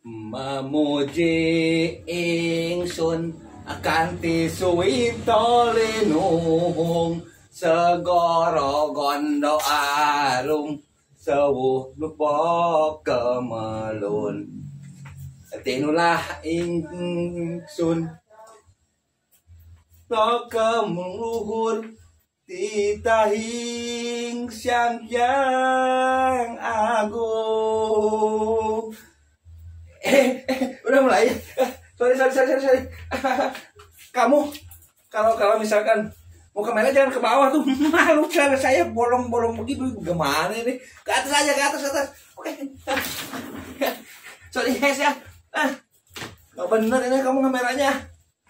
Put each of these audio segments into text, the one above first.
Memuji ingsun kanthi suwita linung segara gondo arung sewuh lupa kemelun tinulah ingsun kemluhur titahing Sang Hyang Agung. Udah mulai. Sorry. Kamu kalau misalkan mau ke mana jangan ke bawah tuh. Malu cara saya bolong-bolong begitu. Gimana ini? Ke atas aja, ke atas. Oke. Sorry guys ya. Nggak bener ini kamu kameranya.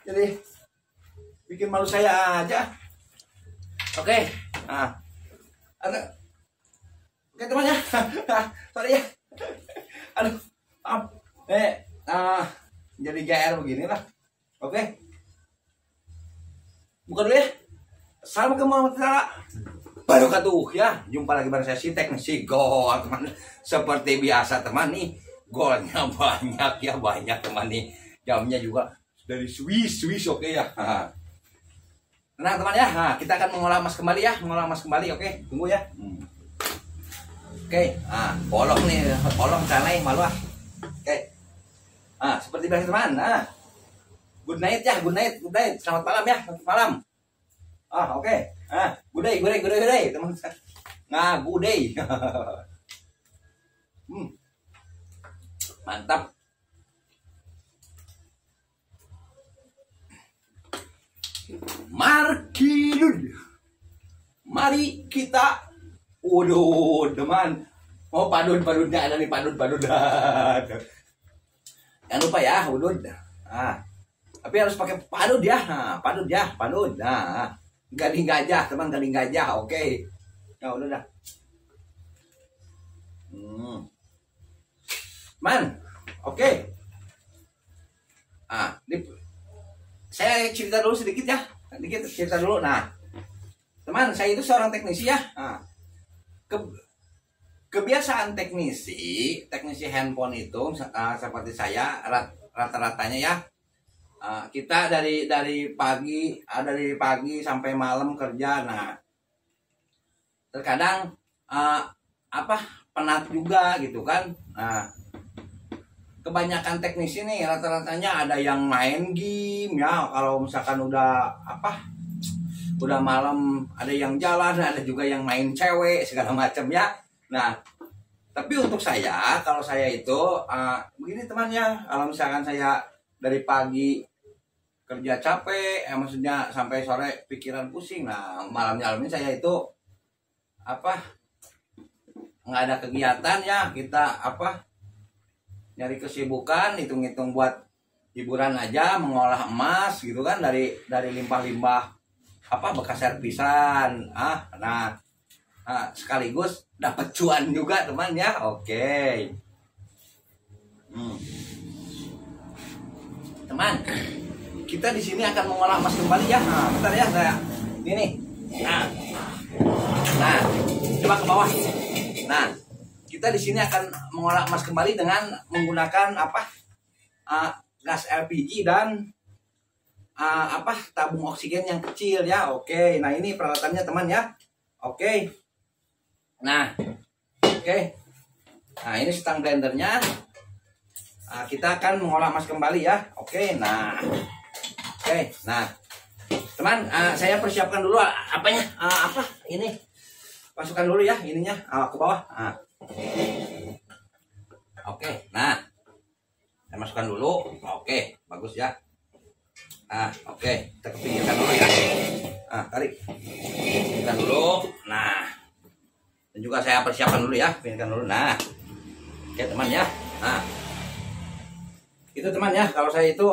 Jadi bikin malu saya aja. Oke. Oke temannya. Sorry ya. Aduh. Jadi GR beginilah. Oke. Buka dulu ya. Assalamualaikum warahmatullahi wabarakatuh. Barokatuh ya. Jumpa lagi bareng saya si teknisi gol teman. Seperti biasa teman nih. Golnya banyak ya, banyak teman nih. Jamnya juga dari Swiss oke ya. Tenang teman ya. Kita akan mengolah emas kembali ya. Oke. Tunggu ya. Oke. Bolong nih. Bolong sana malu ah. Oke. Seperti biasa teman. Good night ya, good night. Selamat malam ya, selamat malam. Oke. Good day, teman. Good day. Mantap. Mari kita. Waduh, teman. Oh, padud-padudnya ada nih, padud. Jangan lupa ya, udud. Tapi harus pakai padud ya. Padud. Nah, gading gajah, teman, gading gajah. Oke. Ya udah dah. Man. Oke. Saya cerita dulu sedikit ya. Cerita dulu. Nah, teman, saya itu seorang teknisi ya. Kebiasaan teknisi handphone itu seperti saya rata-ratanya ya, kita dari pagi sampai malam kerja. Nah, terkadang penat juga gitu kan. Nah, kebanyakan teknisi nih rata-ratanya ada yang main game ya. Kalau misalkan udah malam ada yang jalan, ada juga yang main cewek segala macam ya. Nah, tapi untuk saya, kalau saya itu begini teman ya, kalau misalkan saya dari pagi kerja capek, maksudnya sampai sore pikiran pusing. Nah, malamnya saya itu nggak ada kegiatan ya, kita nyari kesibukan, hitung-hitung buat hiburan aja, mengolah emas gitu kan dari limbah-limbah bekas servisan. Nah, sekaligus dapat cuan juga teman ya. Oke. Teman, kita di sini akan mengolah emas kembali ya. Bentar ya saya. Ini. Nah, coba ke bawah. Nah, kita di sini akan mengolah emas kembali dengan menggunakan gas LPG dan tabung oksigen yang kecil ya. Oke. Nah, ini peralatannya teman ya. Oke. Nah, ini stang blendernya. Kita akan mengolah emas kembali ya. Oke. Nah, teman, saya persiapkan dulu apanya. Ini masukkan dulu ya ininya ke bawah. Oke. Nah, saya masukkan dulu. Oke, bagus ya. Oke, kita kepinggirkan dulu ya. Tarik. Pinggirkan dulu. Nah, dan juga saya persiapkan dulu ya, pinggirkan dulu. Nah, oke teman ya. Nah, itu teman ya. Kalau saya itu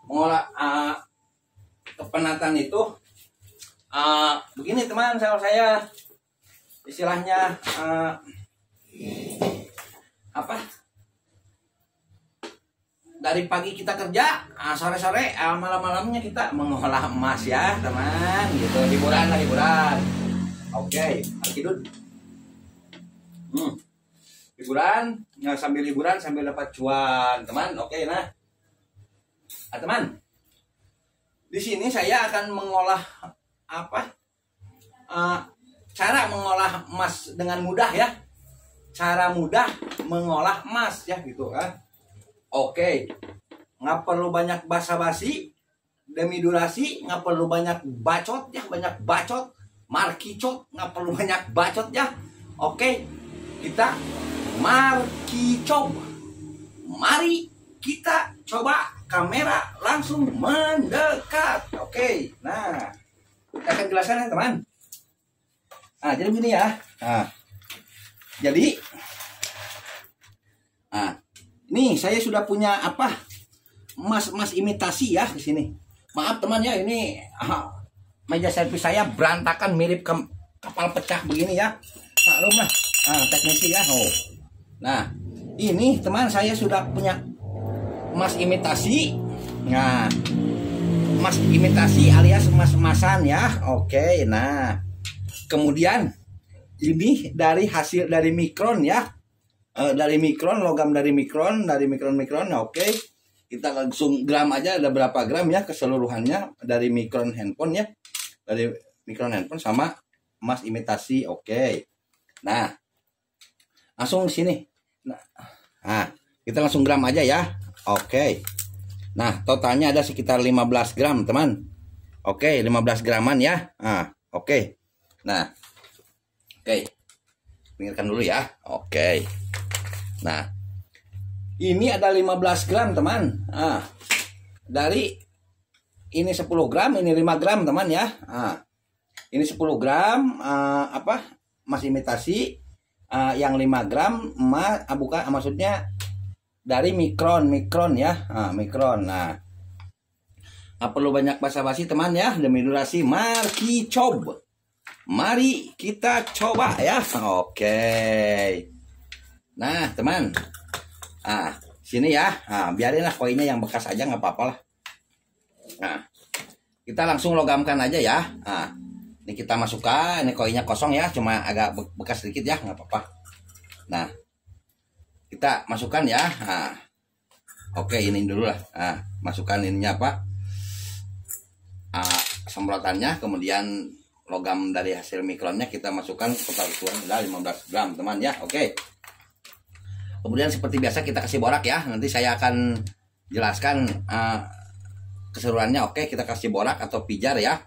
mengolah kepenatan itu begini teman. Saya istilahnya dari pagi kita kerja, sore-sore, malam-malamnya kita mengolah emas ya teman, gitu. Hiburan. Oke, Arkidun. Hiburan, ya, sambil hiburan sambil dapat cuan, teman. Oke, nah. Teman. Di sini saya akan mengolah apa? Cara mengolah emas dengan mudah ya. Cara mudah mengolah emas ya gitu kan. Oke. Nggak perlu banyak basa-basi. Demi durasi nggak perlu banyak bacot ya, banyak bacot. Markicot nggak perlu banyak bacot ya. Oke. Kita markicot. Mari kita coba, kamera langsung mendekat. Oke, nah kita akan jelaskan ya teman. Nah jadi begini ya. Ini saya sudah punya apa, emas imitasi ya di sini. Maaf teman ya, ini meja servis saya berantakan mirip kapal pecah begini ya. Maklum lah, teknisi ya. Nah ini teman, saya sudah punya emas imitasi. Nah, emas imitasi alias emas-emasan ya. Oke, nah. Kemudian ini dari hasil dari mikron ya. Dari mikron, logam dari mikron. Oke. Kita langsung gram aja, ada berapa gram ya keseluruhannya dari mikron handphone ya. Dari mikron handphone sama emas imitasi. Oke. Nah, langsung di sini. Nah, kita langsung gram aja ya. Oke. Nah, totalnya ada sekitar 15 gram, teman. Oke, 15 graman ya. Oke. Nah. Oke. Pinggirkan dulu ya. Oke. Nah. Ini ada 15 gram, teman. Dari ini 10 gram, ini 5 gram, teman ya. Ini 10 gram apa? Emas imitasi. Yang 5 gram emas, bukan, maksudnya dari mikron ya. Mikron. Nah, nggak perlu banyak basa-basi teman ya. Demi durasi, mari coba. Mari kita coba ya. Oke. Nah teman, sini ya. Biarinlah koinnya yang bekas aja, nggak apa-apa lah. Nah, kita langsung logamkan aja ya. Ini kita masukkan. Ini koinnya kosong ya, cuma agak bekas sedikit ya, nggak apa-apa. Nah, kita masukkan ya. Oke, ini dulu lah. Masukkan ininya apa? Semprotannya, kemudian logam dari hasil mikronnya kita masukkan ke parutan, udah 15 gram teman ya. Oke. Kemudian seperti biasa kita kasih borak ya. Nanti saya akan jelaskan keseluruhannya. Oke, kita kasih borak atau pijar ya.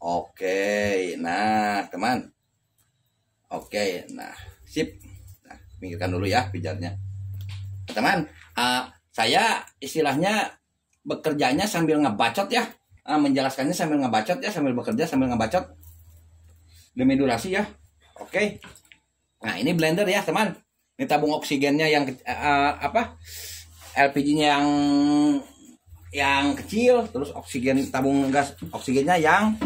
Oke. Nah, teman. Oke, nah, sip. Nah, pinggirkan dulu ya pijarnya. Teman, saya istilahnya bekerjanya sambil ngebacot ya. Menjelaskannya sambil ngebacot ya, sambil bekerja sambil ngebacot. Demi durasi ya. Oke. Nah, ini blender ya, teman. Ini tabung oksigennya yang apa? LPG-nya yang kecil, terus oksigen tabung gas oksigennya yang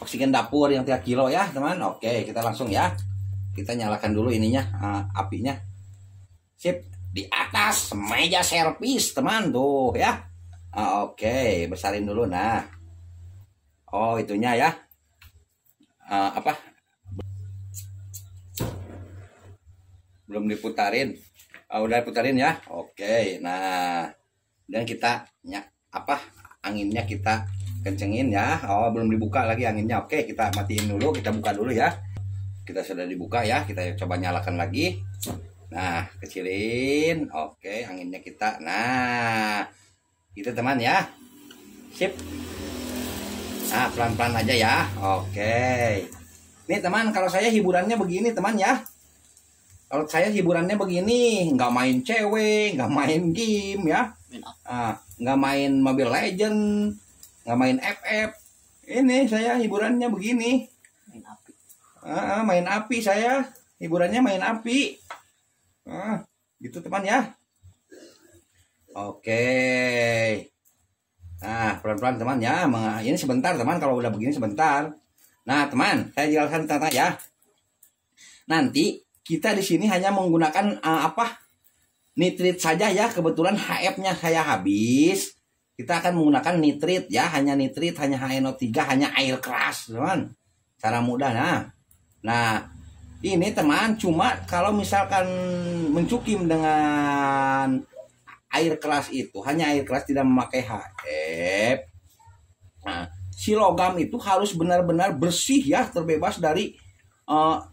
oksigen dapur yang 3 kilo ya, teman. Oke, kita langsung ya. Kita nyalakan dulu ininya, apinya. Sip, di atas meja servis, teman, tuh ya. Oke, besarin dulu. Nah. Oh, itunya ya. Apa? Belum diputarin. Udah diputarin ya. Oke. Nah, dan kita anginnya kita kencengin ya. Oh, belum dibuka lagi anginnya. Oke, kita matiin dulu, kita buka dulu ya. Kita sudah dibuka ya. Kita coba nyalakan lagi. Nah, kecilin. Oke, anginnya kita. Nah, itu teman ya. Sip. Nah, pelan-pelan aja ya. Oke. Nih teman, kalau saya hiburannya begini teman ya. Kalau saya hiburannya begini, nggak main cewek, nggak main game ya. Nggak main Mobile Legend, nggak main FF. Ini saya hiburannya begini. Main api. Main api saya. Hiburannya main api. Gitu teman ya. Oke. Nah, pelan-pelan teman ya. Ini sebentar teman, kalau udah begini sebentar. Nah, teman, saya jelaskan tata ya. Nanti kita di sini hanya menggunakan nitrit saja ya. Kebetulan HF-nya saya habis. Kita akan menggunakan nitrit ya, hanya nitrit, hanya HNO3, hanya air keras, teman. Cara mudah nah. Nah, Ini teman, cuma kalau misalkan mencukim dengan air keras itu, hanya air keras tidak memakai HF. Nah, si logam itu harus benar-benar bersih ya, terbebas dari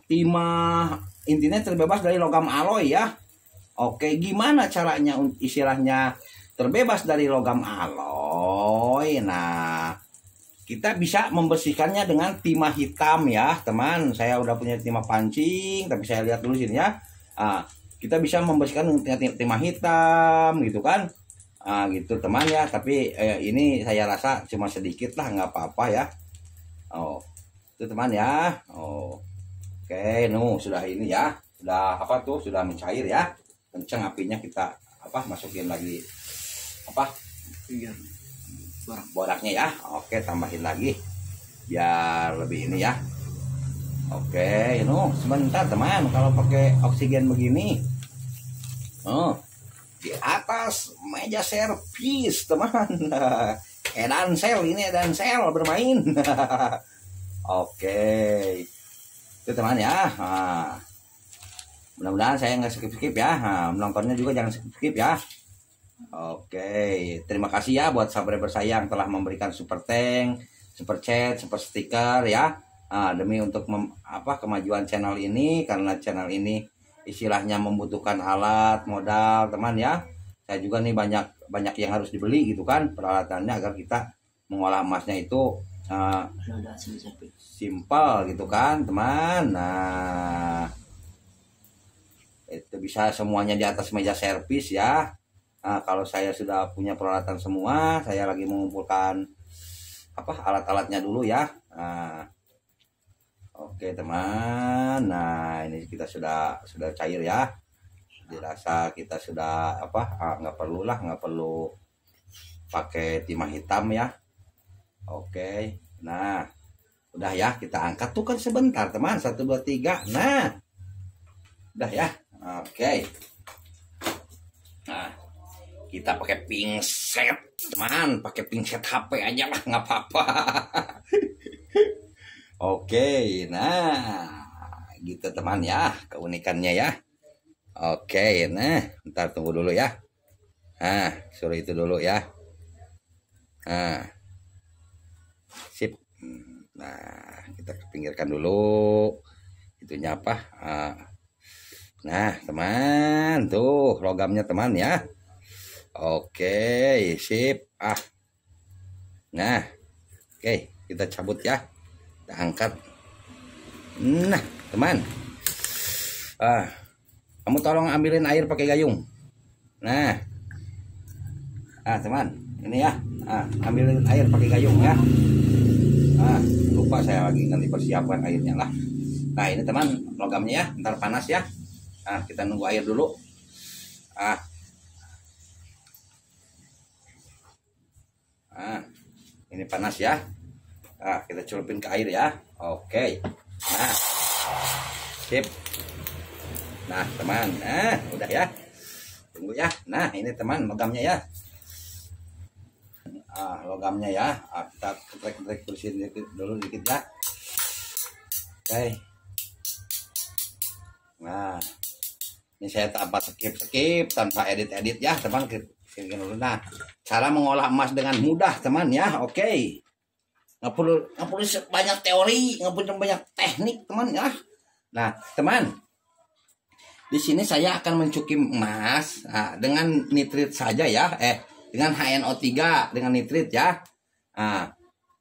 timah, intinya terbebas dari logam alloy ya. Oke, gimana caranya istilahnya terbebas dari logam alloy? Nah, kita bisa membersihkannya dengan timah hitam ya teman. Saya udah punya timah pancing, tapi saya lihat dulu sini ya. Kita bisa membersihkan dengan timah hitam gitu kan. Gitu teman ya. Tapi ini saya rasa cuma sedikit lah, nggak apa-apa ya. Oh, itu teman ya. Oh, oke, sudah ini ya. Sudah apa tuh? Sudah mencair ya. Kencang apinya, kita masukin lagi boraknya ya. Oke, tambahin lagi biar lebih ini ya. Oke, sebentar teman, kalau pakai oksigen begini di atas meja servis teman. Edansel ini, Edansel bermain. Oke, itu teman ya. Mudah-mudahan saya nggak skip-skip ya. Menontonnya juga jangan skip-skip ya. Oke, terima kasih ya buat subscriber saya yang telah memberikan super thank, super chat, super stiker ya. Demi untuk kemajuan channel ini, karena channel ini istilahnya membutuhkan alat modal teman ya. Saya juga nih banyak yang harus dibeli gitu kan peralatannya, agar kita mengolah emasnya itu simpel gitu kan teman. Nah, itu bisa semuanya di atas meja servis ya. Kalau saya sudah punya peralatan semua, saya lagi mengumpulkan alat-alatnya dulu ya. Oke teman, nah ini kita sudah cair ya. Dirasa kita sudah nggak perlu pakai timah hitam ya. Oke, nah udah ya, kita angkat tuh kan sebentar teman, 1 2 3. Nah, udah ya. Oke, nah kita pakai pingset teman, pakai pingset HP aja lah, nggak apa-apa. Oke, nah gitu teman ya keunikannya ya. Oke, nah ntar tunggu dulu ya. Suruh itu dulu ya. Sip. Nah, kita pinggirkan dulu itunya nah teman, tuh logamnya teman ya. Oke, sip. Nah, oke, kita cabut ya, kita angkat. Nah teman, kamu tolong ambilin air pakai gayung. Nah, teman, ini ya, ambilin air pakai gayung ya. Lupa saya lagi nanti persiapkan airnya lah. Nah ini teman, logamnya ya, ntar panas ya. Kita nunggu air dulu. Ini panas ya. Kita celupin ke air ya. Oke. Nah, sip. Nah teman, udah ya. Tunggu ya. Nah ini teman logamnya ya. Logamnya ya. Kita ketrek bersihin dulu dikit ya. Oke. Nah, ini saya tanpa skip tanpa edit ya teman. Nah, cara mengolah emas dengan mudah teman ya. Oke, nggak perlu banyak teori, nggak perlu banyak teknik teman ya. Nah teman, di sini saya akan mencukim emas dengan nitrit saja ya, dengan HNO3 dengan nitrit ya,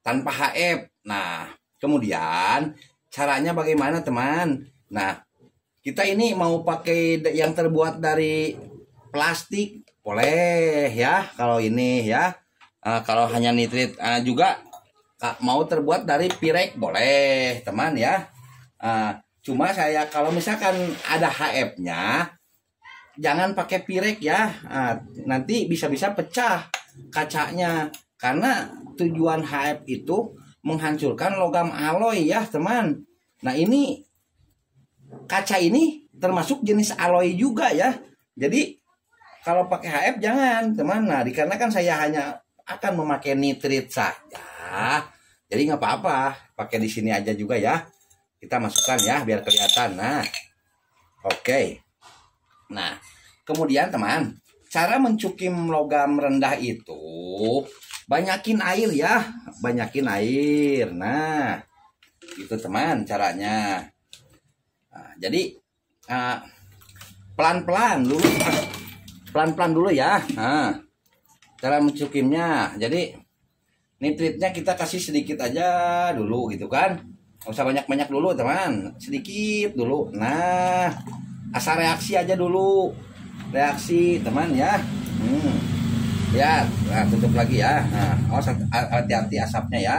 tanpa HF. Nah kemudian caranya bagaimana teman? Nah, kita ini mau pakai yang terbuat dari plastik boleh ya, kalau ini ya. Kalau hanya nitrit juga mau terbuat dari pirek boleh teman ya. Cuma saya kalau misalkan ada HF-nya jangan pakai pirek ya. Nanti bisa-bisa pecah kacanya, karena tujuan HF itu menghancurkan logam alloy ya teman. Nah ini kaca ini termasuk jenis alloy juga ya. Jadi kalau pakai HF jangan teman. Nah dikarenakan saya hanya akan memakai nitrit saja, jadi nggak apa-apa pakai di sini aja juga ya. kita masukkan ya biar kelihatan. Nah, oke. Nah, kemudian teman, cara mencukim logam rendah itu banyakin air ya, banyakin air. Nah, itu teman caranya. Nah, jadi pelan-pelan dulu, pelan-pelan dulu ya. Nah, cara mencukimnya, jadi nitritnya kita kasih sedikit aja dulu gitu kan, nggak usah banyak-banyak dulu teman, sedikit dulu. Nah, asal reaksi aja dulu, reaksi teman ya. Lihat, nah tutup lagi ya. Nah, hati-hati asapnya ya.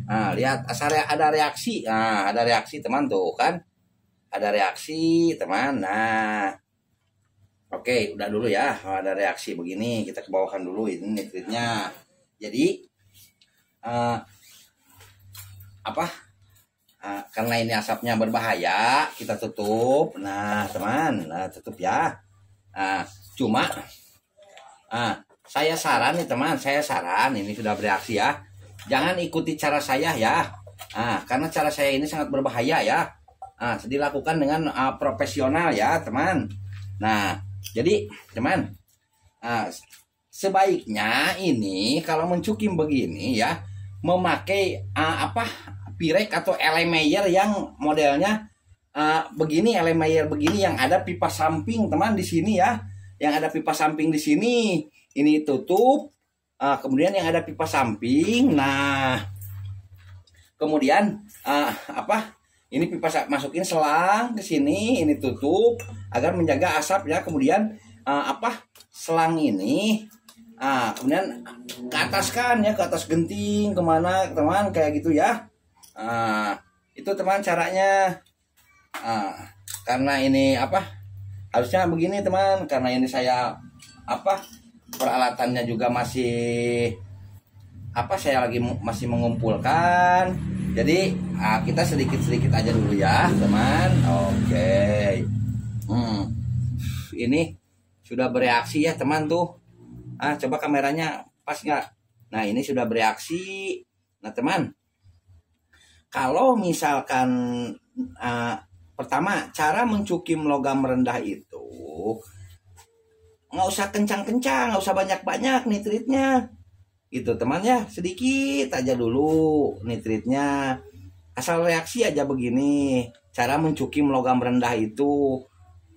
Nah, lihat asal ada reaksi. Nah, ada reaksi teman tuh kan, ada reaksi teman. Nah, oke, udah dulu ya. Ada reaksi begini, kita ke bawahkan dulu ini nitritnya. Jadi karena ini asapnya berbahaya, kita tutup. Nah teman, tutup ya. Cuma saya saran nih teman, saya saran, ini sudah bereaksi ya, jangan ikuti cara saya ya. Karena cara saya ini sangat berbahaya ya. Dilakukan dengan profesional ya teman. Nah, jadi teman, sebaiknya ini kalau mencukim begini ya, memakai pirek atau Erlenmeyer yang modelnya begini, Erlenmeyer begini yang ada pipa samping teman di sini ya, yang ada pipa samping di sini. Ini tutup, kemudian yang ada pipa samping. Nah, kemudian ini pipa masukin selang ke sini, ini tutup agar menjaga asap ya. Kemudian selang ini kemudian ke atas kan ya, ke atas genting kemana teman, kayak gitu ya. Itu teman caranya. Karena ini harusnya begini teman, karena ini saya peralatannya juga masih saya lagi masih mengumpulkan, jadi kita sedikit-sedikit aja dulu ya teman. Oke. Ini sudah bereaksi ya teman tuh. Coba kameranya pas nggak? Nah, ini sudah bereaksi. Nah teman, kalau misalkan pertama, cara mencukim logam rendah itu nggak usah kencang-kencang, nggak usah banyak-banyak nitritnya gitu teman ya, sedikit aja dulu nitritnya, asal reaksi aja begini cara mencukim logam rendah itu.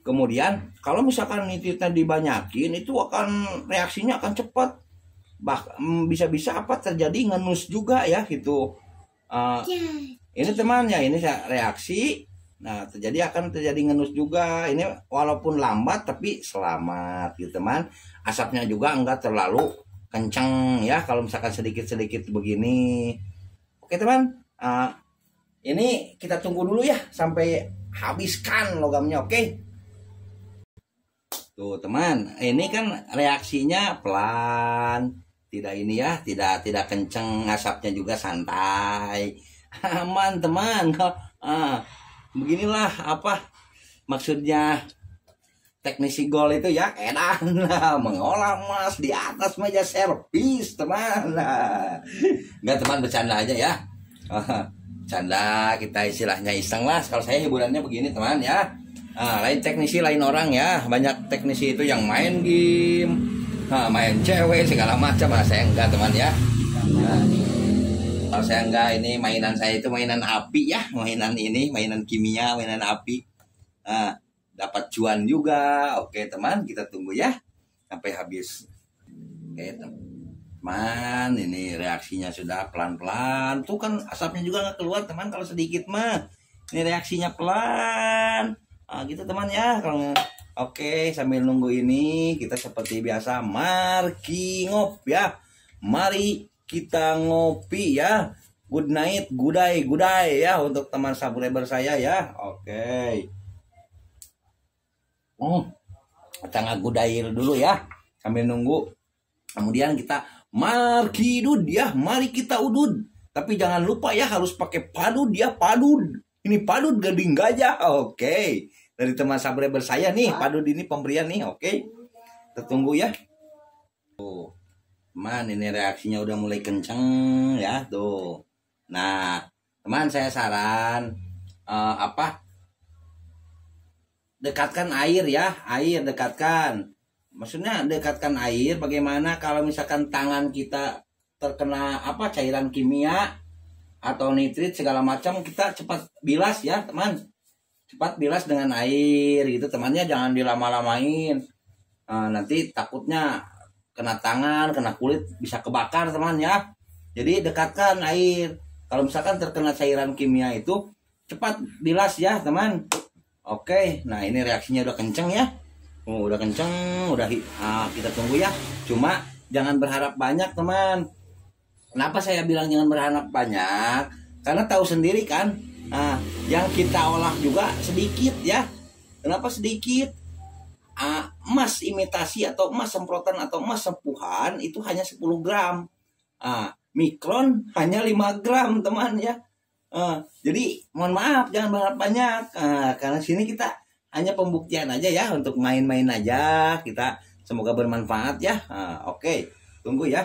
Kemudian kalau misalkan nitritnya dibanyakin, itu akan reaksinya akan cepat, bisa-bisa terjadi ngenus juga ya gitu. Ini teman ya, ini reaksi. Nah, akan terjadi ngenus juga. Ini walaupun lambat tapi selamat gitu teman. Asapnya juga enggak terlalu kencang ya kalau misalkan sedikit-sedikit begini. Oke teman, ini kita tunggu dulu ya sampai habiskan logamnya. Oke. Tuh teman, ini kan reaksinya pelan, tidak ini ya, tidak kenceng, asapnya juga santai, aman teman. Beginilah maksudnya teknisi gol itu ya, edan mengolah emas di atas meja servis teman. Enggak teman, bercanda aja ya. Canda, kita istilahnya iseng lah. Kalau saya hiburannya begini teman ya. Lain teknisi lain orang ya. Banyak teknisi itu yang main game, main cewek segala macam. Saya enggak teman ya. Kalau saya enggak, ini mainan saya itu mainan api ya, mainan kimia, mainan api. Dapat cuan juga. Oke teman, kita tunggu ya sampai habis. Oke teman, ini reaksinya sudah pelan-pelan. Tuh kan asapnya juga nggak keluar teman kalau sedikit mah. Ini reaksinya pelan. Gitu teman ya. Oke, sambil nunggu ini kita seperti biasa marki ngop ya. Mari kita ngopi ya. Good night, gudai ya untuk teman subscriber saya ya. Oke. Kita ngagudair dulu ya sambil nunggu. Kemudian kita marki dud ya. Mari kita udud. Tapi jangan lupa ya, harus pakai padud ya, padud. Ini padud gading gajah. Oke. Dari teman subscriber saya nih, padud ini pemberian nih. Oke. Kita tunggu ya. Tuh. Teman, ini reaksinya udah mulai kenceng ya tuh. Nah, teman saya saran apa, dekatkan air ya, air dekatkan. Maksudnya dekatkan air bagaimana kalau misalkan tangan kita terkena apa, cairan kimia atau nitrit segala macam, kita cepat bilas ya teman, cepat bilas dengan air gitu temannya, jangan dilama-lamain. Nanti takutnya kena tangan, kena kulit, bisa kebakar teman ya. Jadi dekatkan air. Kalau misalkan terkena cairan kimia itu cepat bilas ya teman. Oke, nah ini reaksinya udah kenceng ya. Udah kenceng, udah kita tunggu ya. Cuma jangan berharap banyak teman. Kenapa saya bilang jangan berharap banyak? Karena tahu sendiri kan, yang kita olah juga sedikit ya. Kenapa sedikit? Emas imitasi atau emas semprotan atau emas sempuhan itu hanya 10 gram. Mikron hanya 5 gram teman ya. Jadi mohon maaf jangan berharap banyak, karena sini kita hanya pembuktian aja ya, untuk main-main aja. Kita semoga bermanfaat ya. Oke, tunggu ya.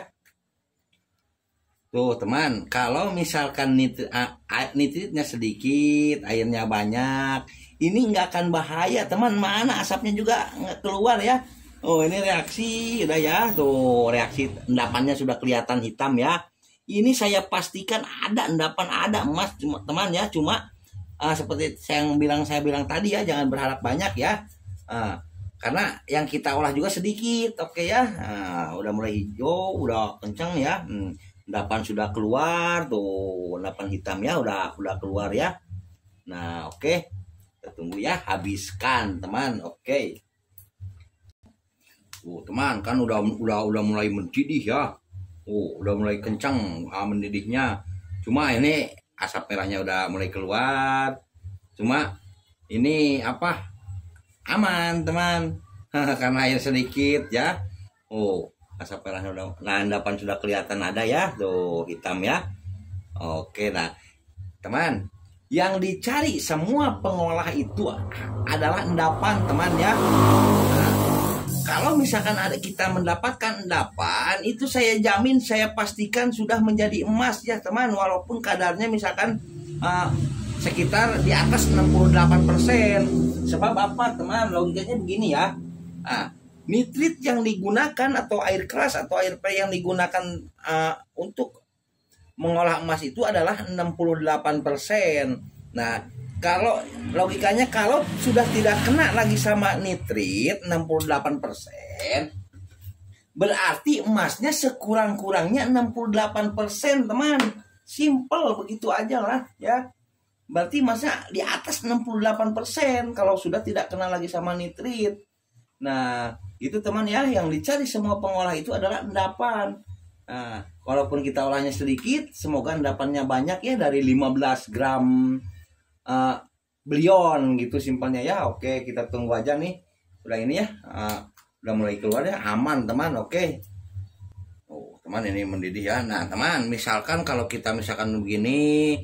Tuh teman, kalau misalkan nitritnya sedikit, airnya banyak, ini nggak akan bahaya teman. Mana asapnya juga nggak keluar ya. Oh ini reaksi udah ya, tuh reaksi endapannya sudah kelihatan hitam ya. Ini saya pastikan ada endapan, ada emas cuma teman ya. Cuma seperti saya bilang tadi ya, jangan berharap banyak ya. Karena yang kita olah juga sedikit. Oke ya. Udah mulai hijau, udah kencang ya. Endapan sudah keluar tuh, endapan hitam ya udah keluar ya. Nah, oke. Kita tunggu ya, habiskan teman. Oke. Tuh, teman kan udah mulai mendidih ya. Udah mulai kencang mendidihnya. Cuma ini asap merahnya udah mulai keluar. Cuma ini apa? Aman, teman. Karena air sedikit ya. Asap merahnya udah. Nah, endapan sudah kelihatan ada ya. Tuh, hitam ya. Oke, nah. Teman, yang dicari semua pengolah itu adalah endapan, teman ya. Kalau misalkan kita mendapatkan endapan, itu saya jamin, saya pastikan sudah menjadi emas ya teman. Walaupun kadarnya misalkan sekitar di atas 68%. Sebab apa teman? Logikanya begini ya. Nitrit yang digunakan atau air keras atau air pre yang digunakan untuk mengolah emas itu adalah 68%. Nah, kalau logikanya kalau sudah tidak kena lagi sama nitrit 68%, berarti emasnya sekurang-kurangnya 68% teman. Simple begitu aja lah ya. Berarti emasnya di atas 68% kalau sudah tidak kena lagi sama nitrit. Nah, itu teman ya, yang dicari semua pengolah itu adalah endapan. Nah, walaupun kita olahnya sedikit, semoga endapannya banyak ya, dari 15 gram belion gitu simpelnya ya. Oke, kita tunggu aja nih. Udah ini ya, udah mulai keluar ya, aman teman. Oke. Teman ini mendidih ya. Nah teman, misalkan kalau kita misalkan begini,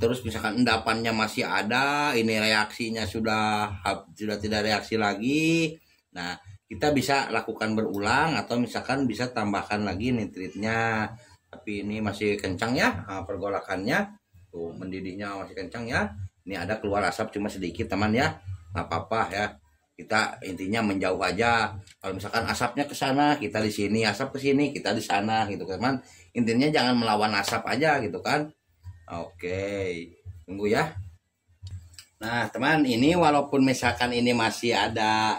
terus misalkan endapannya masih ada, ini reaksinya sudah tidak reaksi lagi. Nah kita bisa lakukan berulang, atau misalkan bisa tambahkan lagi nitritnya. Tapi ini masih kencang ya pergolakannya. Tuh mendidihnya masih kencang ya. Ini ada keluar asap cuma sedikit teman ya, nggak apa-apa ya. Kita intinya menjauh aja. Kalau misalkan asapnya ke sana, kita di sini, asap ke sini, kita di sana gitu teman. Intinya jangan melawan asap aja gitu kan. Oke, tunggu ya. Nah teman, ini walaupun misalkan ini masih ada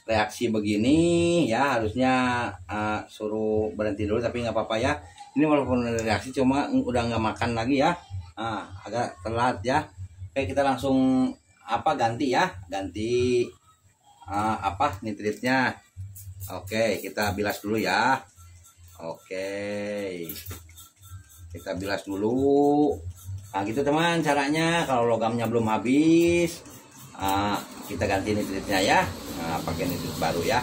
reaksi begini ya, harusnya suruh berhenti dulu, tapi nggak apa-apa ya. Ini walaupun ada reaksi, cuma udah nggak makan lagi ya. Agak telat ya. Oke, kita langsung ganti ya, ganti nitritnya. Oke, kita bilas dulu ya. Oke, kita bilas dulu. Nah gitu teman caranya. Kalau logamnya belum habis, kita ganti nitritnya ya. Pakai nitrit baru ya.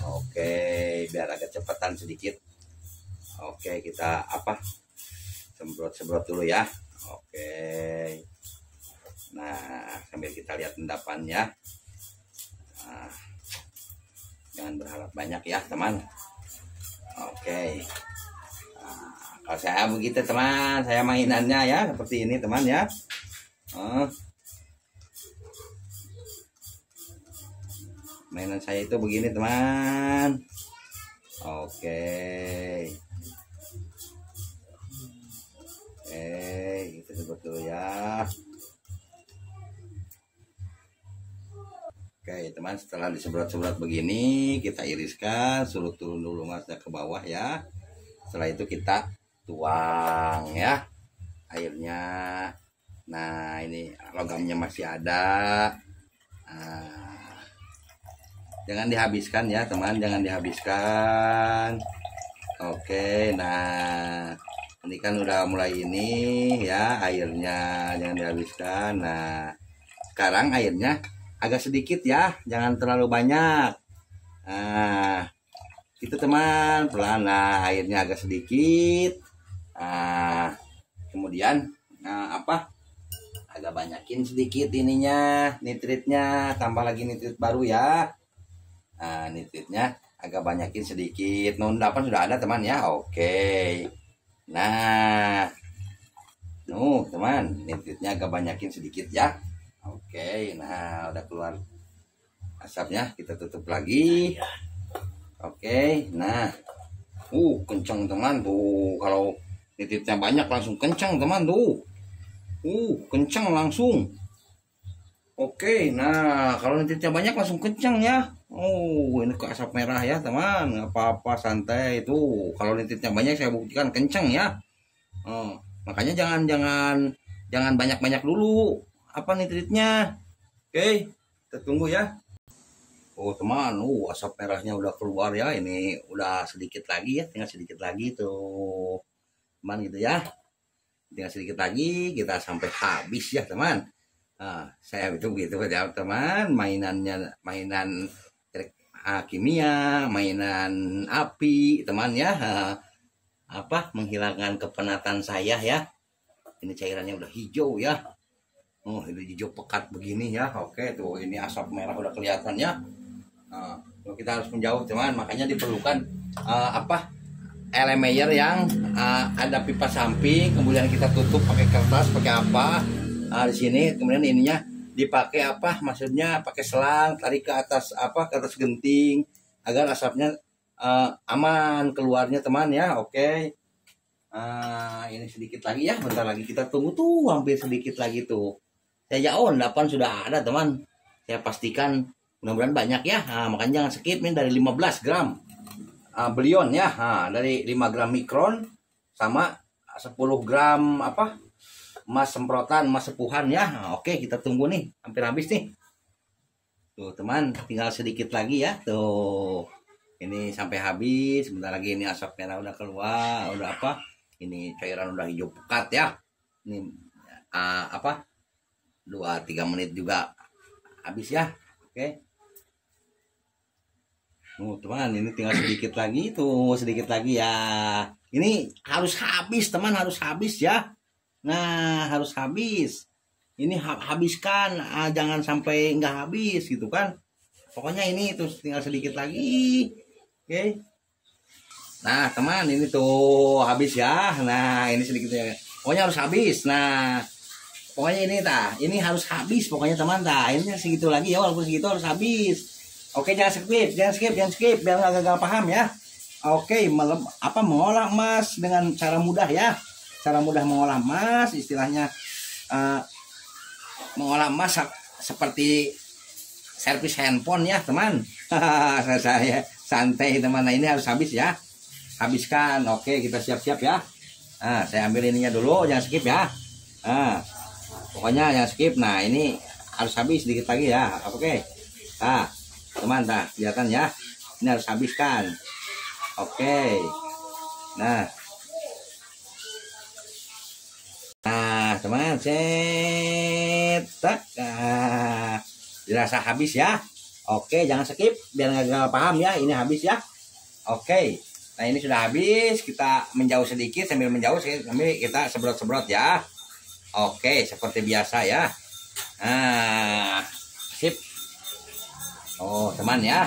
Oke, biar agak cepetan sedikit. Oke, kita semprot dulu ya. Oke. Nah, sambil kita lihat endapannya. Jangan berharap banyak ya, teman. Oke. Kalau saya begitu, teman, saya mainannya ya seperti ini, teman ya. Mainan saya itu begini teman. Oke, kita coba dulu ya. Oke teman, setelah disemprot-semprot begini, kita iriskan, suruh turun dulu masnya ke bawah ya. Setelah itu kita tuang ya airnya. Nah ini logamnya masih ada. Nah, jangan dihabiskan ya teman, jangan dihabiskan. Oke, nah ini kan udah mulai ini ya airnya, jangan dihabiskan. Nah sekarang airnya agak sedikit ya, jangan terlalu banyak. Nah itu teman, pelan. Nah airnya agak sedikit. Nah kemudian agak banyakin sedikit ininya, nitritnya, tambah lagi nitrit baru ya. Nah nitritnya agak banyakin sedikit. Non 8 sudah ada teman ya. Oke, nah teman, nitritnya agak banyakin sedikit ya. Oke, nah udah keluar asapnya, kita tutup lagi. Oke, nah kencang teman tuh. Kalau nitritnya banyak langsung kencang teman tuh. Kencang langsung. Oke, nah kalau nitritnya banyak langsung kencang ya. Ini ke asap merah ya teman, nggak apa-apa, santai itu. Kalau nitritnya banyak saya buktikan kencang ya. Makanya jangan banyak-banyak dulu nitritnya. Oke, kita tunggu ya. Teman, asap merahnya udah keluar ya. Ini udah sedikit lagi ya, tinggal sedikit lagi tuh teman gitu ya. Tinggal sedikit lagi kita sampai habis ya teman. Saya itu gitu ya teman, mainan kimia, mainan api teman ya. Menghilangkan kepenatan saya ya. Ini cairannya udah hijau ya. Itu hijau pekat begini ya. Oke tuh, ini asap merah udah kelihatan ya. Kita harus menjauh teman, makanya diperlukan elemeyer yang ada pipa samping, kemudian kita tutup pakai kertas, pakai di sini, kemudian ininya dipakai maksudnya pakai selang, tarik ke atas ke atas genting agar asapnya aman keluarnya teman ya. Oke, ini sedikit lagi ya, bentar lagi kita tunggu tuh, hampir sedikit lagi tuh. Saya jauh 8 sudah ada teman, saya pastikan, mudah-mudahan banyak ya. Makanya jangan skip, ini dari 15 gram belion ya. Dari 5 gram mikron sama 10 gram emas semprotan, emas sepuhan ya. Oke, kita tunggu nih, hampir habis nih tuh teman, tinggal sedikit lagi ya tuh. Ini sampai habis, sebentar lagi ini asap merah udah keluar, udah ini cairan udah hijau pekat ya. Ini 2-3 menit juga habis ya. Oke, teman, ini tinggal sedikit lagi tuh, sedikit lagi ya. Ini harus habis teman, harus habis ya. Nah harus habis, ini habiskan, jangan sampai nggak habis gitu kan. Pokoknya ini tuh tinggal sedikit lagi. Oke, nah teman, ini tuh habis ya. Nah ini sedikitnya, pokoknya harus habis. Nah pokoknya ini harus habis pokoknya teman. Ini segitu lagi ya, walaupun segitu harus habis. Oke, jangan skip biar nggak gagal paham ya. Oke, mengolah emas dengan cara mudah ya. Cara mudah mengolah emas, istilahnya mengolah emas seperti servis handphone ya teman. Saya santai teman. Nah ini harus habis ya, habiskan. Oke, kita siap-siap ya. Saya ambil ininya dulu, jangan skip ya. Pokoknya jangan skip. Nah ini harus habis sedikit lagi ya. Oke, teman, kelihatan ya, ini harus habiskan. Oke, nah teman, cetak, dirasa habis ya. Oke, jangan skip biar nggak paham ya, ini habis ya. Oke, nah ini sudah habis, kita menjauh sedikit, sambil menjauh sambil kita sebrot-sebrot ya. Oke, seperti biasa ya. Sip. Teman ya,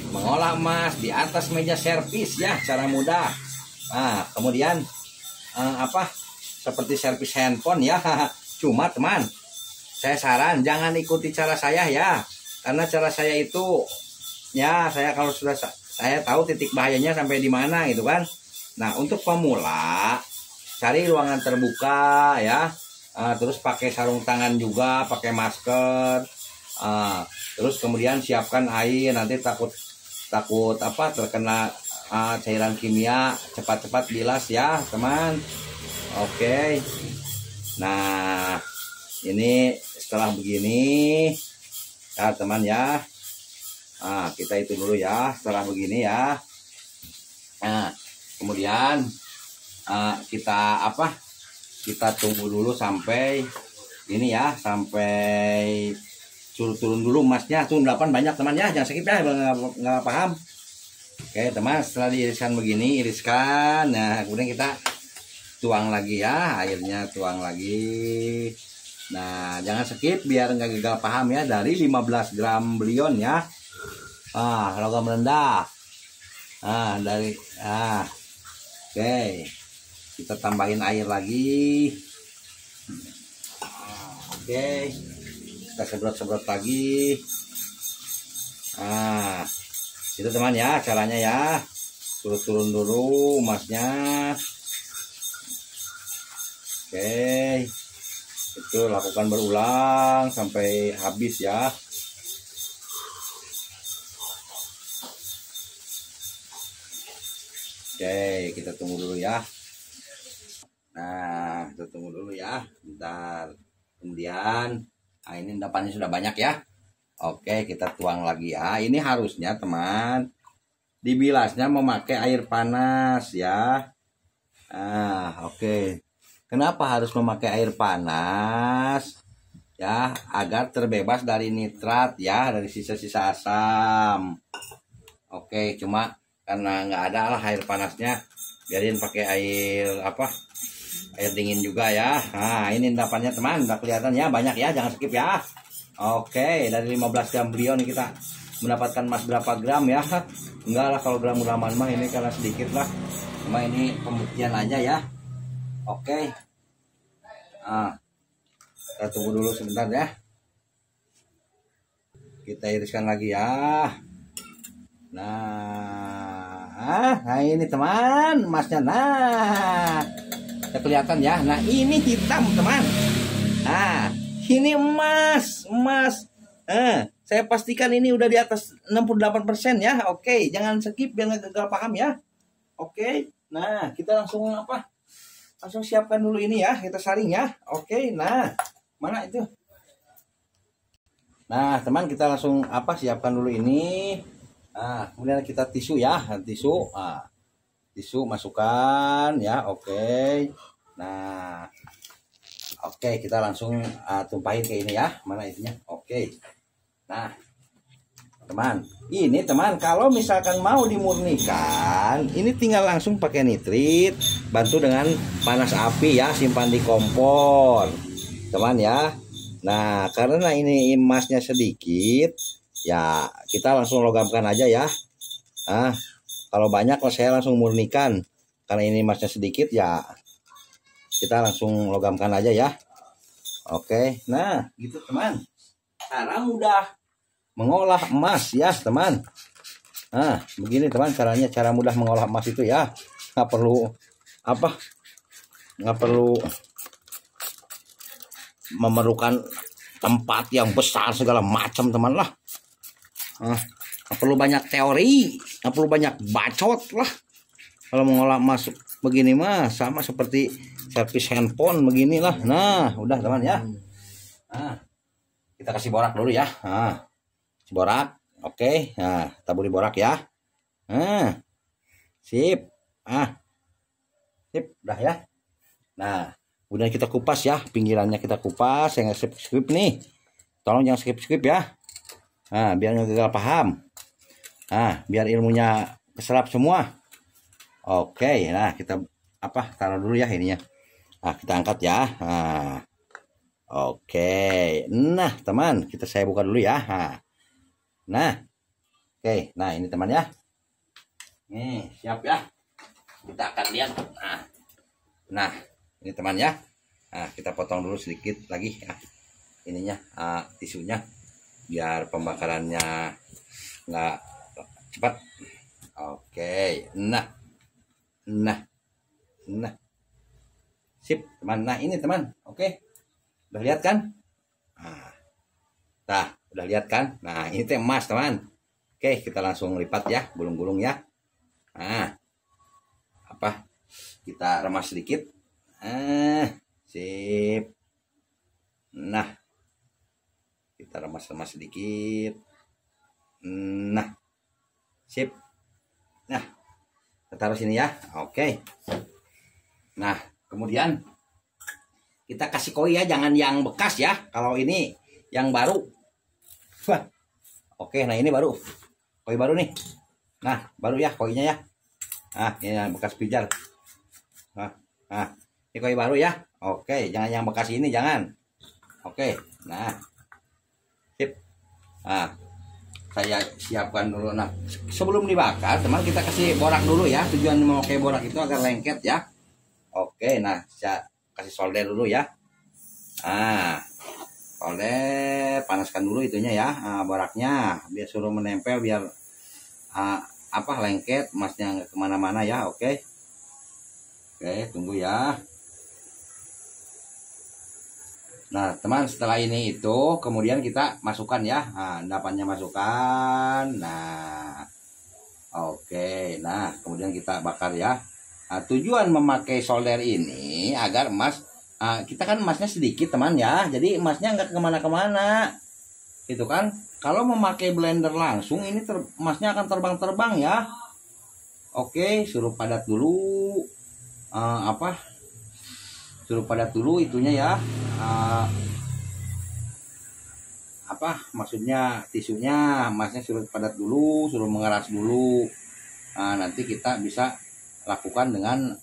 mengolah emas di atas meja servis ya, cara mudah. Kemudian seperti servis handphone ya. Cuma teman, saya saran jangan ikuti cara saya ya. Karena cara saya itu ya saya kalau sudah saya tahu titik bahayanya sampai di mana gitu kan. Nah, untuk pemula cari ruangan terbuka ya. Terus pakai sarung tangan juga, pakai masker. Terus kemudian siapkan air, nanti takut apa terkena cairan kimia, cepat-cepat bilas ya teman. Oke. Nah, ini setelah begini ya teman ya. Kita itu dulu ya setelah begini ya. Nah, kemudian kita tunggu dulu sampai ini ya, sampai turun dulu emasnya. Turun 8 banyak teman ya, jangan skip ya, nggak paham. Oke teman, setelah diiriskan begini, iriskan. Nah, kemudian kita tuang lagi ya, airnya tuang lagi. Nah, jangan skip biar nggak gagal paham ya. Dari 15 gram belion ya. Logam rendah. Oke. Kita tambahin air lagi. Oke. Kita sebrot-sebrot lagi. Itu teman ya caranya ya. Turun dulu emasnya. Oke. Itu lakukan berulang sampai habis ya. Oke, kita tunggu dulu ya. Nah, kita tunggu dulu ya, bentar. Kemudian, ini endapannya sudah banyak ya. Oke, kita tuang lagi ya. Ini harusnya teman, dibilasnya memakai air panas ya. Oke. Kenapa harus memakai air panas? Ya, agar terbebas dari nitrat ya, dari sisa-sisa asam. Oke, cuma karena nggak ada lah air panasnya, biarin pakai air air dingin juga ya. Nah, ini endapannya teman, udah kelihatan ya, banyak ya, jangan skip ya. Oke, dari 15 gram belion kita mendapatkan emas berapa gram ya? Enggak lah, kalau gram-graman mah ini karena sedikit lah, cuma ini pembuktian aja ya. Oke, kita tunggu dulu sebentar ya, kita iriskan lagi ya. Nah ini teman emasnya. Nah, udah kelihatan ya. Nah, ini hitam teman. Nah, ini emas. Saya pastikan ini udah di atas 68% ya. Oke, jangan skip biar nggak gagal paham ya. Oke, nah kita langsung langsung siapkan dulu ini ya, kita saring ya. Oke, nah mana itu? Nah teman, kita langsung siapkan dulu ini. Kemudian kita tisu ya, tisu masukkan ya. Oke. Nah, oke, kita langsung tumpahin ke ini ya. Mana itunya? Oke. Nah, teman, ini teman, kalau misalkan mau dimurnikan, ini tinggal langsung pakai nitrit, bantu dengan panas api ya, simpan di kompor, teman ya. Nah, karena ini emasnya sedikit, ya kita langsung logamkan aja ya. Kalau banyak saya langsung murnikan, karena ini emasnya sedikit ya kita langsung logamkan aja ya. Oke, nah gitu teman, cara mudah mengolah emas ya teman. Begini teman caranya, cara mudah mengolah emas itu ya, nggak perlu memerlukan tempat yang besar segala macam teman lah. Nggak perlu banyak teori, nggak perlu banyak bacot lah. Kalau mengolah emas begini mah sama seperti servis handphone beginilah. Nah, udah teman ya. Kita kasih borak dulu ya. Borak, oke. Nah, taburi borak ya. Sip. Sip, udah ya. Nah, kemudian kita kupas ya, pinggirannya kita kupas. Saya nggak skip nih. Tolong jangan skip ya. Biar nggak gagal paham. Biar ilmunya keserap semua. Oke, nah kita taruh dulu ya ininya. Kita angkat ya. Oke. Nah, teman, saya buka dulu ya. Nah. Oke, nah ini teman ya. Nih, siap ya. Kita akan lihat. Nah, ini teman ya. Nah, kita potong dulu sedikit lagi ya ininya, tisunya, biar pembakarannya nggak cepat. Oke, nah sip teman. Nah ini teman, oke, udah lihat kan? Nah, udah lihat kan? Nah ini teh emas teman. Oke, kita langsung lipat ya, gulung-gulung ya. Nah, apa? Kita remas sedikit. Sip. Nah, kita remas-remas sedikit. Nah, sip. Nah, kita taruh sini ya. Oke. Nah, kemudian kita kasih koi ya, jangan yang bekas ya. Kalau ini yang baru. Wah. Oke, nah ini baru. Koi baru nih. Nah, baru ya koinya ya. Nah, ini yang bekas pijar. Nah, ini koi baru ya. Oke, jangan yang bekas ini, jangan. Oke, nah. Sip. Nah, saya siapkan dulu. Nah, sebelum dibakar, teman, kita kasih borak dulu ya. Tujuan memakai borak itu agar lengket ya. Oke, nah, saya kasih solder dulu ya. Nah, solder, panaskan dulu itunya ya, boraknya, biar suruh menempel, biar lengket, emasnya nggak kemana-mana ya. Oke, tunggu ya. Nah teman, setelah ini itu kemudian kita masukkan ya, endapannya masukkan. Nah oke, nah kemudian kita bakar ya. Nah, tujuan memakai solder ini agar emas, kita kan emasnya sedikit teman ya, jadi emasnya nggak kemana-kemana gitu kan. Kalau memakai blender langsung ini emasnya akan terbang-terbang ya. Oke, suruh padat dulu, suruh padat dulu itunya ya, maksudnya tisunya, emasnya suruh padat dulu, suruh mengeras dulu. Nanti kita bisa lakukan dengan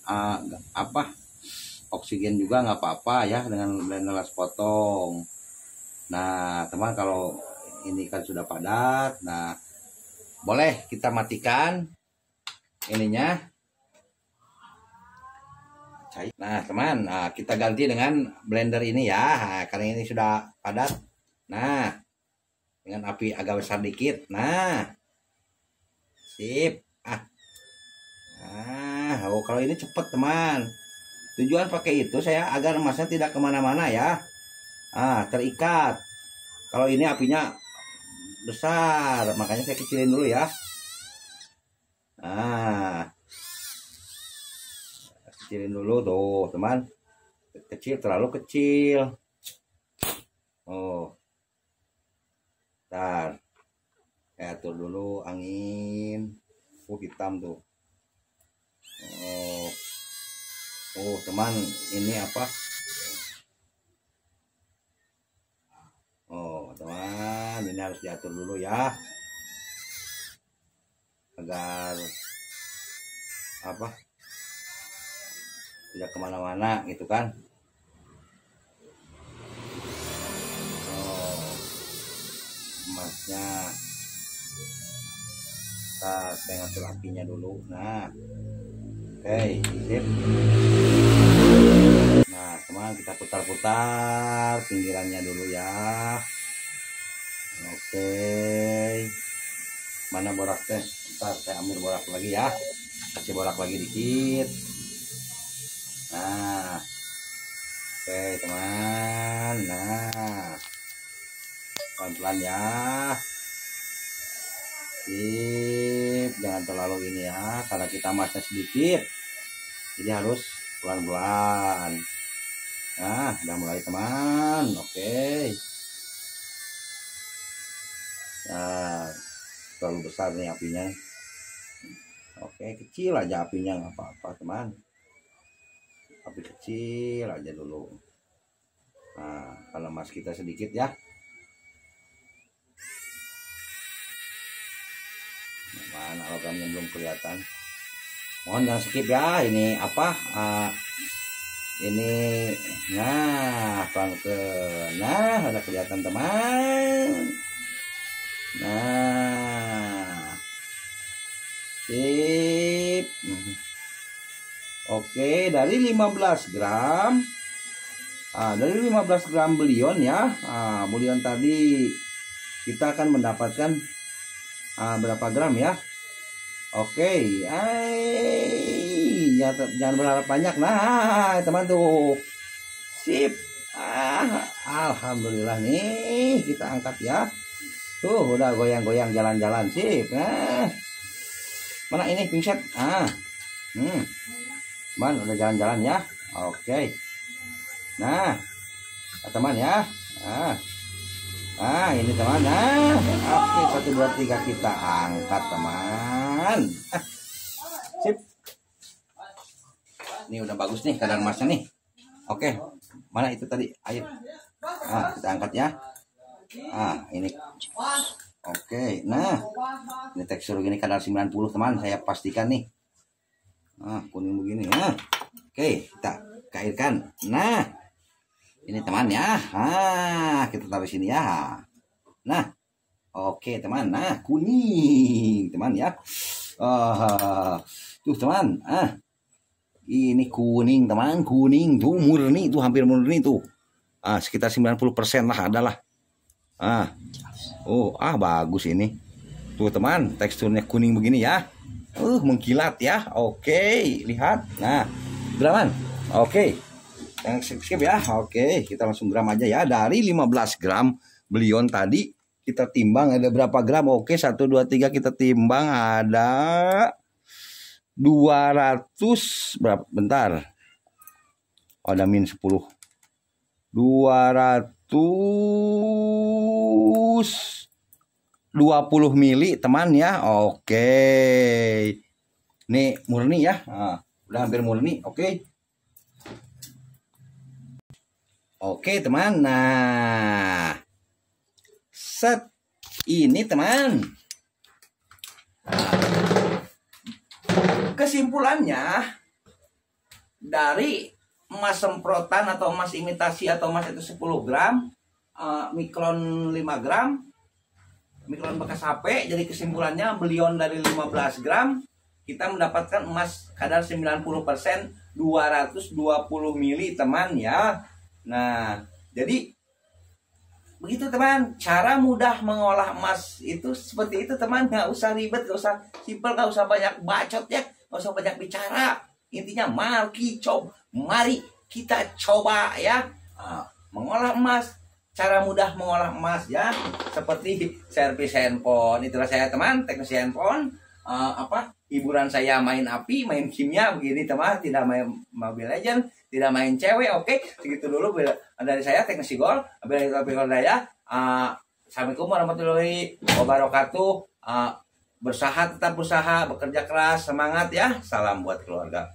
oksigen juga nggak apa-apa ya, dengan blender las potong. Nah teman, kalau ini kan sudah padat, nah boleh kita matikan ininya. Nah teman, kita ganti dengan blender ini ya. Karena ini sudah padat. Nah, dengan api agak besar dikit. Nah, sip. Kalau ini cepet teman. Tujuan pakai itu saya agar emasnya tidak kemana-mana ya. Terikat. Kalau ini apinya besar, makanya saya kecilin dulu ya. Kecilin dulu tuh teman, kecil, terlalu kecil. Ntar saya atur dulu angin. Hitam tuh. Teman, ini apa? Teman, ini harus diatur dulu ya, agar tidak kemana-mana gitu kan. Emasnya saya ngatur apinya dulu. Nah oke, sip. Nah teman, kita putar-putar pinggirannya dulu ya. Oke, mana boraknya? Ntar saya ambil borak lagi ya, kasih borak lagi dikit. Nah oke teman, nah pelan-pelan ya, sip. Jangan terlalu ini ya, karena kita emasnya sedikit, jadi harus pelan-pelan. Nah udah mulai teman. Oke, nah terlalu besar nih apinya. Oke, kecil aja apinya, nggak apa-apa teman, api kecil aja dulu. Nah kalau emas kita sedikit ya. Mana logamnya belum kelihatan, mohon jangan skip ya. Ini ini, nah pelan-pelan. Nah udah kelihatan teman. Nah sip. Oke, dari 15 gram Dari 15 gram belion ya. Belion tadi kita akan mendapatkan berapa gram ya? Oke, jangan berharap banyak. Nah, teman tuh, sip. Alhamdulillah nih, kita angkat ya. Tuh, udah goyang-goyang jalan-jalan, sip. Nah, mana ini pingset? Teman, udah jalan-jalan ya. Oke. Nah, teman ya. Ini teman. Oke, 1 2 3 kita angkat teman. Sip. Ini udah bagus nih kadar emasnya nih. Oke, mana itu tadi air? Kita angkat ya. Ini. Oke, nah. Ini tekstur gini kadar 90 teman, saya pastikan nih. Kuning begini. Oke, kita cairkan. Nah, ini teman ya. Kita taruh sini ya. Nah, oke teman. Nah, kuning teman ya. Tuh teman. Ini kuning teman, kuning tuh murni tuh, hampir murni tuh. Sekitar 90% lah adalah. Bagus ini. Tuh teman, teksturnya kuning begini ya. Mengkilat ya. Oke, lihat. Nah, teman. Oke. Yang skip ya. Oke, kita langsung gram aja ya. Dari 15 gram belion tadi kita timbang ada berapa gram? Oke, 1 2 3 kita timbang ada 200 berapa? Bentar. Ada min 10. 220 mili teman ya. Oke. Nih murni ya. Udah hampir murni. Oke. Oke teman. Nah. Set. Ini teman. Kesimpulannya dari emas semprotan atau emas imitasi atau emas itu 10 gram, mikron 5 gram, mikron bekas HP. Jadi kesimpulannya belion dari 15 gram kita mendapatkan emas kadar 90%, 220 mili teman ya. Nah, jadi begitu teman, cara mudah mengolah emas itu seperti itu teman. Nggak usah ribet, nggak usah simpel, nggak usah banyak bacot ya, nggak usah banyak bicara. Intinya mari kita coba ya, mengolah emas. Cara mudah mengolah emas ya, seperti servis handphone. Itulah saya teman, teknisi handphone. Hiburan saya main api, main kimia begini teman, tidak main Mobile Legends, tidak main cewek. Oke, segitu dulu dari saya teknisi gol. Assalamualaikum warahmatullahi wabarakatuh. Tetap berusaha, bekerja keras, semangat ya. Salam buat keluarga.